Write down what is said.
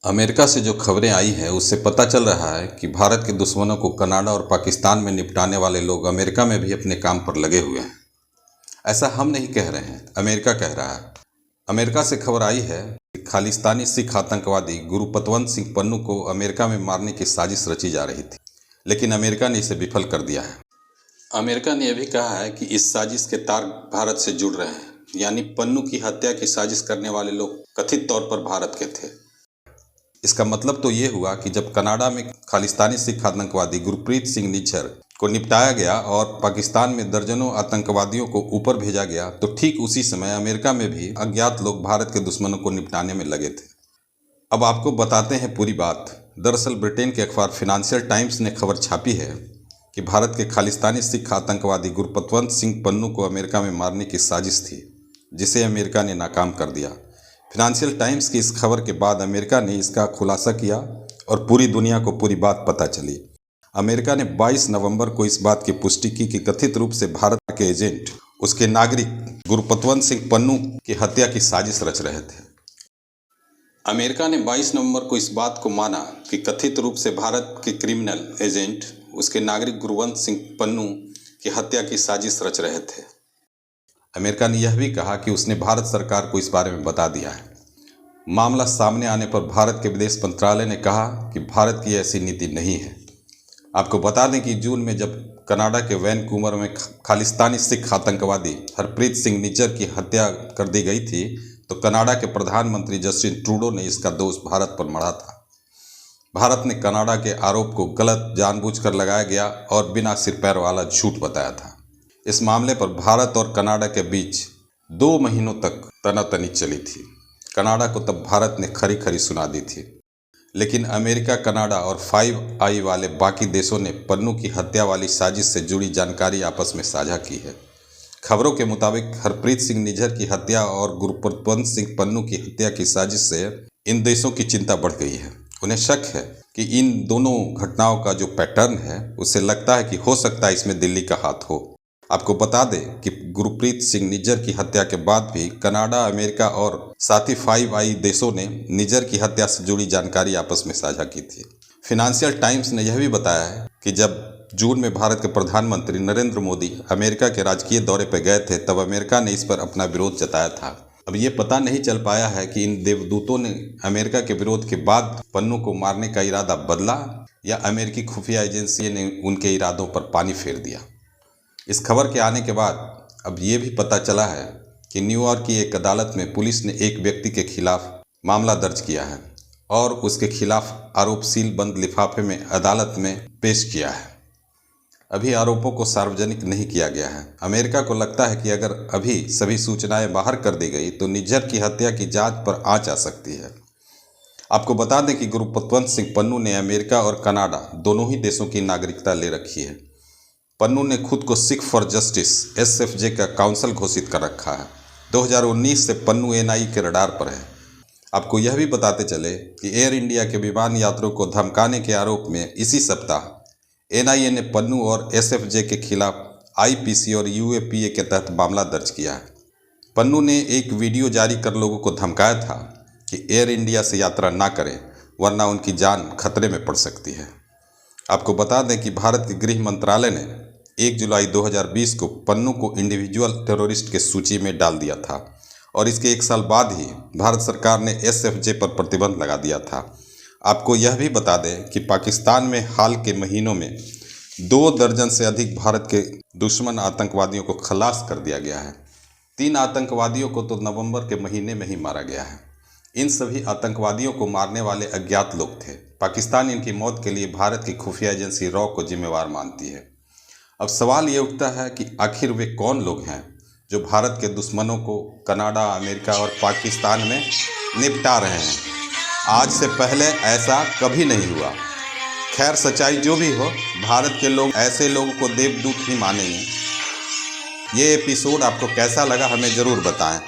America से जो खबरें आई हैं उससे पता चल रहा है कि भारत के दुश्मनों को कनाडा और पाकिस्तान में निपटाने वाले लोग अमेरिका में भी अपने काम पर लगे हुए हैं। ऐसा हम नहीं कह रहे हैं, अमेरिका कह रहा है। अमेरिका से खबर आई है कि खालिस्तानी सिख आतंकवादी गुरुपतवंत सिंह पन्नू को अमेरिका में मारने की साजिश रची जा रही थी, लेकिन अमेरिका ने इसे विफल कर दिया है। अमेरिका ने यह भी कहा है कि इस साजिश के तार भारत से जुड़ रहे हैं, यानी पन्नू की हत्या की साजिश करने वाले लोग कथित तौर पर भारत के थे। इसका मतलब तो ये हुआ कि जब कनाडा में खालिस्तानी सिख आतंकवादी गुरप्रीत सिंह निज्जर को निपटाया गया और पाकिस्तान में दर्जनों आतंकवादियों को ऊपर भेजा गया, तो ठीक उसी समय अमेरिका में भी अज्ञात लोग भारत के दुश्मनों को निपटाने में लगे थे। अब आपको बताते हैं पूरी बात। दरअसल ब्रिटेन के अखबार फिनेंशियल टाइम्स ने खबर छापी है कि भारत के खालिस्तानी सिख आतंकवादी गुरपतवंत सिंह पन्नू को अमेरिका में मारने की साजिश थी, जिसे अमेरिका ने नाकाम कर दिया। फिनेंशियल टाइम्स की इस खबर के बाद अमेरिका ने इसका खुलासा किया और पूरी दुनिया को पूरी बात पता चली। अमेरिका ने 22 नवंबर को इस बात की पुष्टि की कि कथित रूप से भारत के एजेंट उसके नागरिक गुरपतवंत सिंह पन्नू की हत्या की साजिश रच रहे थे। अमेरिका ने 22 नवंबर को इस बात को माना कि कथित रूप से भारत के क्रिमिनल एजेंट उसके नागरिक गुरवंत सिंह पन्नू की हत्या की साजिश रच रहे थे। अमेरिका ने यह भी कहा कि उसने भारत सरकार को इस बारे में बता दिया है। मामला सामने आने पर भारत के विदेश मंत्रालय ने कहा कि भारत की ऐसी नीति नहीं है। आपको बता दें कि जून में जब कनाडा के वैनकूवर में खालिस्तानी सिख आतंकवादी हरप्रीत सिंह निज्जर की हत्या कर दी गई थी, तो कनाडा के प्रधानमंत्री जस्टिन ट्रूडो ने इसका दोष भारत पर मढ़ा था। भारत ने कनाडा के आरोप को गलत, जानबूझकर लगाया गया और बिना सिर पैर वाला झूठ बताया था। इस मामले पर भारत और कनाडा के बीच 2 महीनों तक तनातनी चली थी। कनाडा को तब भारत ने खरी खरी सुना दी थी, लेकिन अमेरिका, कनाडा और 5 आई वाले बाकी देशों ने पन्नू की हत्या वाली साजिश से जुड़ी जानकारी आपस में साझा की है। खबरों के मुताबिक हरप्रीत सिंह निज्जर की हत्या और गुरपतवंत सिंह पन्नू की हत्या की साजिश से इन देशों की चिंता बढ़ गई है। उन्हें शक है कि इन दोनों घटनाओं का जो पैटर्न है, उससे लगता है कि हो सकता है इसमें दिल्ली का हाथ हो। आपको बता दें कि गुरप्रीत सिंह निज्जर की हत्या के बाद भी कनाडा, अमेरिका और साथ ही 5 आई देशों ने निज्जर की हत्या से जुड़ी जानकारी आपस में साझा की थी। फिनेंशियल टाइम्स ने यह भी बताया है कि जब जून में भारत के प्रधानमंत्री नरेंद्र मोदी अमेरिका के राजकीय दौरे पर गए थे, तब अमेरिका ने इस पर अपना विरोध जताया था। अब ये पता नहीं चल पाया है कि इन देवदूतों ने अमेरिका के विरोध के बाद पन्नू को मारने का इरादा बदला या अमेरिकी खुफिया एजेंसी ने उनके इरादों पर पानी फेर दिया। इस खबर के आने के बाद अब ये भी पता चला है कि न्यूयॉर्क की एक अदालत में पुलिस ने एक व्यक्ति के खिलाफ मामला दर्ज किया है और उसके खिलाफ आरोप सील बंद लिफाफे में अदालत में पेश किया है। अभी आरोपों को सार्वजनिक नहीं किया गया है। अमेरिका को लगता है कि अगर अभी सभी सूचनाएं बाहर कर दी गई तो निज्जर की हत्या की जांच पर आंच आ सकती है। आपको बता दें कि गुरपतवंत सिंह पन्नू ने अमेरिका और कनाडा दोनों ही देशों की नागरिकता ले रखी है। पन्नू ने खुद को सिख फॉर जस्टिस SFJ का काउंसिल घोषित कर रखा है। 2019 से पन्नू NIA के रडार पर है। आपको यह भी बताते चले कि एयर इंडिया के विमान यात्रियों को धमकाने के आरोप में इसी सप्ताह NIA ने पन्नू और SFJ के खिलाफ IPC और UAPA के तहत मामला दर्ज किया है। पन्नू ने एक वीडियो जारी कर लोगों को धमकाया था कि एयर इंडिया से यात्रा ना करें, वरना उनकी जान खतरे में पड़ सकती है। आपको बता दें कि भारत के गृह मंत्रालय ने 1 जुलाई 2020 को पन्नू को इंडिविजुअल टेररिस्ट के सूची में डाल दिया था और इसके 1 साल बाद ही भारत सरकार ने SFJ पर प्रतिबंध लगा दिया था। आपको यह भी बता दें कि पाकिस्तान में हाल के महीनों में 2 दर्जन से अधिक भारत के दुश्मन आतंकवादियों को खलास कर दिया गया है। 3 आतंकवादियों को तो नवंबर के महीने में ही मारा गया है। इन सभी आतंकवादियों को मारने वाले अज्ञात लोग थे। पाकिस्तान इनकी मौत के लिए भारत की खुफिया एजेंसी रॉ को जिम्मेवार मानती है। अब सवाल ये उठता है कि आखिर वे कौन लोग हैं जो भारत के दुश्मनों को कनाडा, अमेरिका और पाकिस्तान में निपटा रहे हैं। आज से पहले ऐसा कभी नहीं हुआ। खैर, सच्चाई जो भी हो, भारत के लोग ऐसे लोगों को देवदूत ही मानेंगे। ये एपिसोड आपको कैसा लगा हमें ज़रूर बताएं।